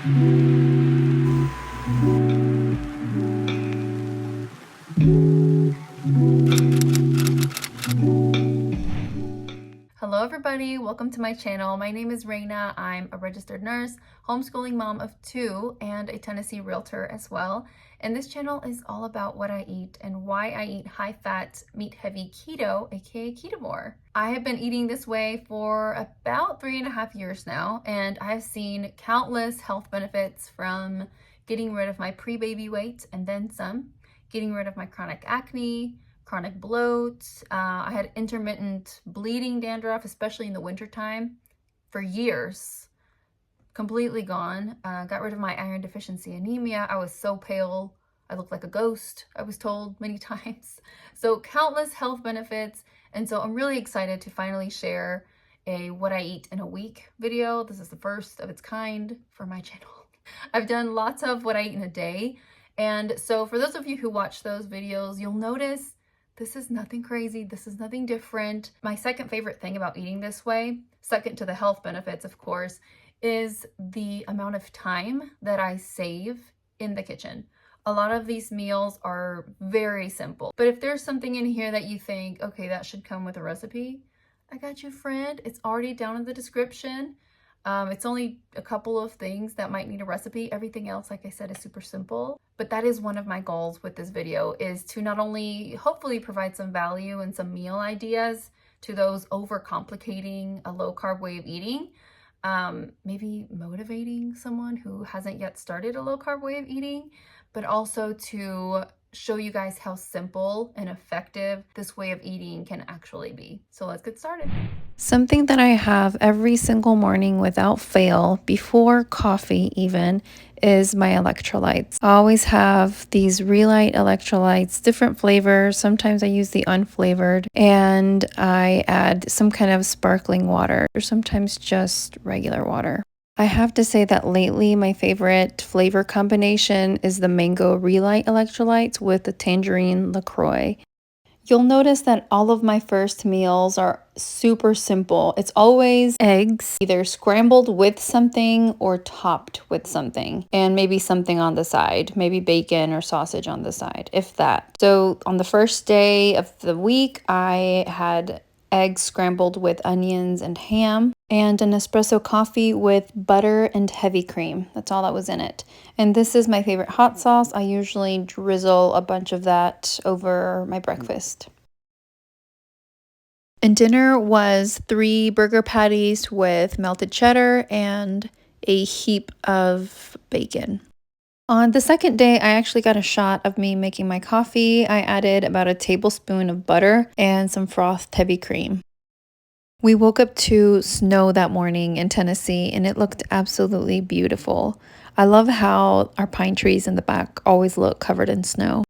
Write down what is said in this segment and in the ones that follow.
Hello everybody, welcome to my channel. My name is Raina. I'm a registered nurse, homeschooling mom of 2, and a Tennessee realtor as well. And this channel is all about what I eat and why I eat high-fat, meat-heavy keto, aka Ketovore. I have been eating this way for about 3.5 years now, and I've seen countless health benefits from getting rid of my pre-baby weight and then some, getting rid of my chronic acne, chronic bloat. I had intermittent bleeding dandruff, especially in the wintertime, for years. Completely gone. Got rid of my iron deficiency anemia. I was so pale. I looked like a ghost, I was told many times. So countless health benefits. And so I'm really excited to finally share a what I eat in a week video. This is the first of its kind for my channel. I've done lots of what I eat in a day. And so for those of you who watch those videos, you'll notice this is nothing crazy. This is nothing different. My second favorite thing about eating this way, second to the health benefits, of course, is the amount of time that I save in the kitchen. A lot of these meals are very simple, but if there's something in here that you think, okay, that should come with a recipe, I got you, friend. It's already down in the description. It's only a couple of things that might need a recipe. Everything else, like I said, is super simple. But that is one of my goals with this video, is to not only hopefully provide some value and some meal ideas to those overcomplicating a low-carb way of eating, maybe motivating someone who hasn't yet started a low-carb way of eating, but also to show you guys how simple and effective this way of eating can actually be. So let's get started. Something that I have every single morning without fail, before coffee even, is my electrolytes. I always have these Re-Lyte electrolytes, different flavors. Sometimes I use the unflavored, and I add some kind of sparkling water, or sometimes just regular water. I have to say that lately my favorite flavor combination is the mango Re-Lyte electrolytes with the tangerine LaCroix. You'll notice that all of my first meals are super simple. It's always eggs, either scrambled with something or topped with something, and maybe something on the side, maybe bacon or sausage on the side, if that. So on the first day of the week, I had eggs scrambled with onions and ham, and an espresso coffee with butter and heavy cream. That's all that was in it. And this is my favorite hot sauce. I usually drizzle a bunch of that over my breakfast. And dinner was 3 burger patties with melted cheddar and a heap of bacon. On the second day, I actually got a shot of me making my coffee. I added about a tablespoon of butter and some frothed heavy cream. We woke up to snow that morning in Tennessee, and it looked absolutely beautiful. I love how our pine trees in the back always look covered in snow.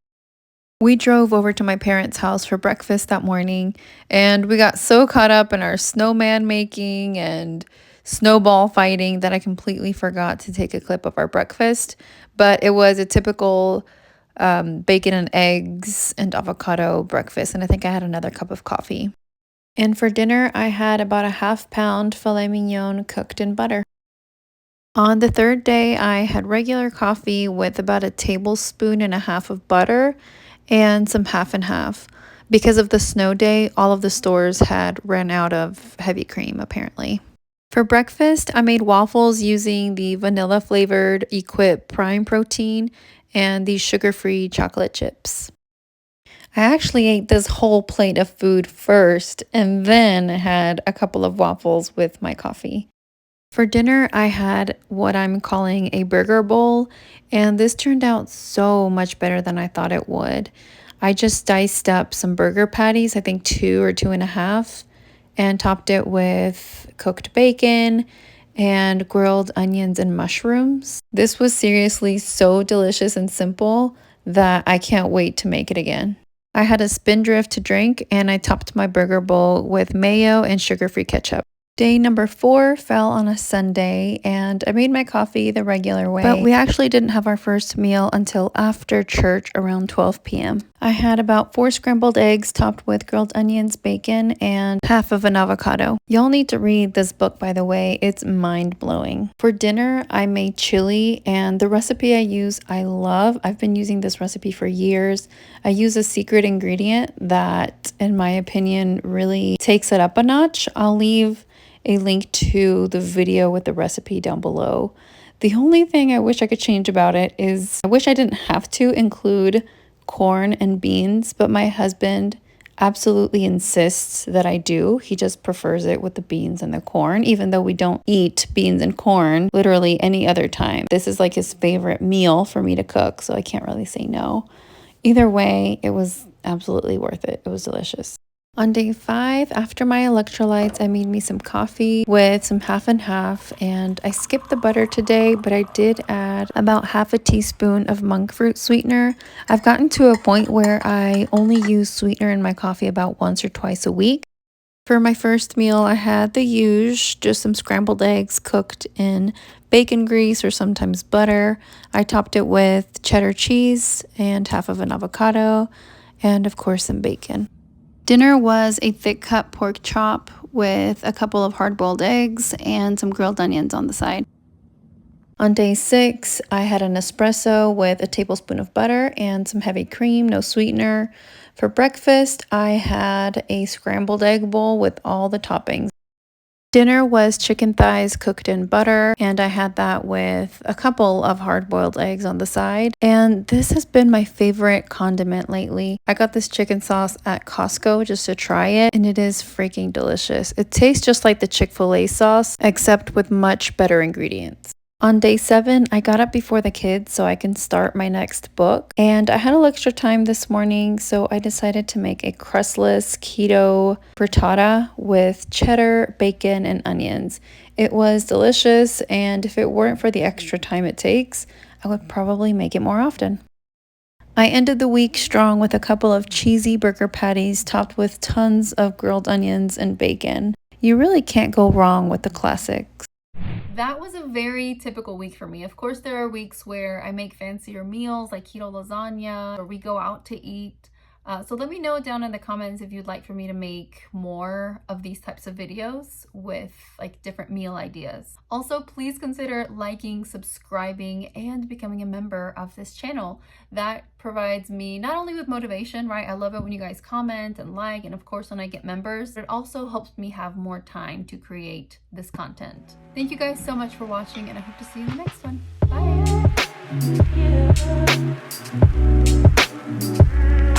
We drove over to my parents' house for breakfast that morning, and we got so caught up in our snowman making and snowball fighting that I completely forgot to take a clip of our breakfast. But it was a typical bacon and eggs and avocado breakfast, and I think I had another cup of coffee. And for dinner, I had about a half-pound filet mignon cooked in butter. On the third day, I had regular coffee with about 1.5 tablespoons of butter and some half and half. Because of the snow day, all of the stores had ran out of heavy cream, apparently. For breakfast, I made waffles using the vanilla-flavored Equip Prime Protein and the sugar-free chocolate chips. I actually ate this whole plate of food first and then had a couple of waffles with my coffee. For dinner, I had what I'm calling a burger bowl, and this turned out so much better than I thought it would. I just diced up some burger patties, I think 2 or 2.5, and topped it with cooked bacon and grilled onions and mushrooms. This was seriously so delicious and simple that I can't wait to make it again. I had a Spindrift to drink, and I topped my burger bowl with mayo and sugar-free ketchup. Day number 4 fell on a Sunday, and I made my coffee the regular way, but we actually didn't have our first meal until after church around 12 p.m. I had about 4 scrambled eggs topped with grilled onions, bacon, and half of an avocado. Y'all need to read this book, by the way. It's mind-blowing. For dinner, I made chili, and the recipe I use, I love. I've been using this recipe for years. I use a secret ingredient that, in my opinion, really takes it up a notch. I'll leave a link to the video with the recipe down below. The only thing I wish I could change about it is I wish I didn't have to include corn and beans, but my husband absolutely insists that I do. He just prefers it with the beans and the corn, even though we don't eat beans and corn literally any other time. This is like his favorite meal for me to cook, so I can't really say no. Either way, it was absolutely worth it. It was delicious. On day 5, after my electrolytes, I made me some coffee with some half and half, and I skipped the butter today, but I did add about half a teaspoon of monk fruit sweetener. I've gotten to a point where I only use sweetener in my coffee about once or twice a week. For my first meal, I had the usual, just some scrambled eggs cooked in bacon grease or sometimes butter. I topped it with cheddar cheese and half of an avocado, and of course some bacon. Dinner was a thick cut pork chop with a couple of hard-boiled eggs and some grilled onions on the side. On day 6, I had an espresso with a tablespoon of butter and some heavy cream, no sweetener. For breakfast, I had a scrambled egg bowl with all the toppings. Dinner was chicken thighs cooked in butter, and I had that with a couple of hard-boiled eggs on the side. And this has been my favorite condiment lately. I got this chicken sauce at Costco just to try it, and it is freaking delicious. It tastes just like the Chick-fil-A sauce, except with much better ingredients. On day 7, I got up before the kids so I can start my next book, and I had a little extra time this morning, so I decided to make a crustless keto frittata with cheddar, bacon, and onions. It was delicious, and if it weren't for the extra time it takes, I would probably make it more often. I ended the week strong with a couple of cheesy burger patties topped with tons of grilled onions and bacon. You really can't go wrong with the classics. That was a very typical week for me. Of course, there are weeks where I make fancier meals like keto lasagna, or we go out to eat. So let me know down in the comments if you'd like for me to make more of these types of videos with like different meal ideas. Also, please consider liking, subscribing, and becoming a member of this channel. That provides me not only with motivation, right? I love it when you guys comment and like, and of course when I get members, but it also helps me have more time to create this content. Thank you guys so much for watching, and I hope to see you in the next one. Bye!